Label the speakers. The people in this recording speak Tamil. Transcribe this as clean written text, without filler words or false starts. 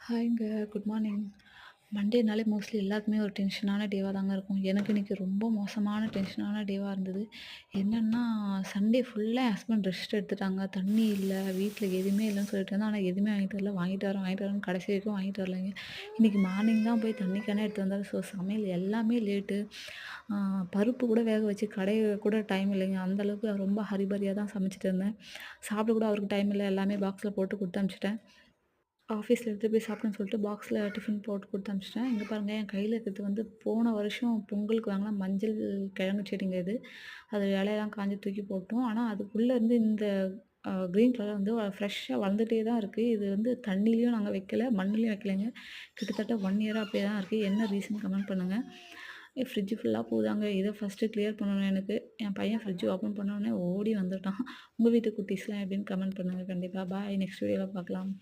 Speaker 1: ஹாய்ங்க. Good morning. மண்டேனாலே மோஸ்ட்லி எல்லாருக்குமே ஒரு டென்ஷனான டேவா தாங்க இருக்கும். எனக்கு இன்னைக்கு ரொம்ப மோசமான டென்ஷனான டேவா இருந்தது. என்னன்னா, சண்டே ஃபுல்லா என் ஹஸ்பண்ட் ரெஸ்ட் எடுத்துட்டாங்க. தண்ணி இல்ல, வீட்ல எதுவுமே இல்லன்னு சொல்லிட்டு இருந்தேன். ஆனா எதுவுமே வாங்கிட்டு வரல. வாங்கிட்டு வரேன்னு கடைசி வரைக்கும் வாங்கிட்டு வரலைங்க. இன்னைக்கு மார்னிங் தான் போய் தண்ணி கேனே எடுத்து வந்தாரு. ஸோ சமையல் எல்லாமே லேட்டு. ஆ பருப்பு கூட வேக வச்சு கடைய கூட டைம் இல்லைங்க. அந்த அளவுக்கு ரொம்ப ஹரிபரியா தான் சமைச்சுட்டு இருந்தேன். சாப்பிட கூட அவருக்கு டைம் இல்ல. எல்லாமே பாக்ஸ்ல போட்டு குடுத்து அனுப்பிச்சுட்டேன். ஆஃபீஸ்ல எடுத்துட்டு போய் சாப்பிடுன்னு சொல்லிட்டு பாக்ஸ்ல டிஃபன் போட்டு குடுத்து அனுப்பிச்சுட்டேன். இங்க பாருங்க என் கையில இருக்கிறது வந்து போன வருஷம் பொங்கலுக்கு வாங்குன மஞ்சள் கிழங்கு செடிங்க இது. அது இலையெல்லாம் காஞ்சு தூக்கி போட்டோம். ஆனா அதுக்குள்ள இருந்து இந்த கிரீன் கலர் வந்து ஃப்ரெஷ்ஷா வளர்ந்துட்டே தான் இருக்கு. இது வந்து தண்ணிலயும் நாங்க வைக்கல, மண்ணுலயும் வைக்கலைங்க. கிட்டத்தட்ட 1 இயரா அப்படியே தான் இருக்கு. என்ன ரீசன் கமெண்ட் பண்ணுங்க. ஃப்ரிட்ஜ் ஃபுல்லா பூதாங்க. இத ஃபர்ஸ்ட்டு கிளியர் பண்ணணும் எனக்கு. என் பையன் ஃப்ரிட்ஜ் ஓப்பன் பண்ண உடனே ஓடி வந்துட்டான். உங்க வீட்டு குட்டீஸ்லாம் எப்படின்னு கமெண்ட் பண்ணுங்க கண்டிப்பா. பாய். நெக்ஸ்ட் வீடியோல பார்க்கலாம்.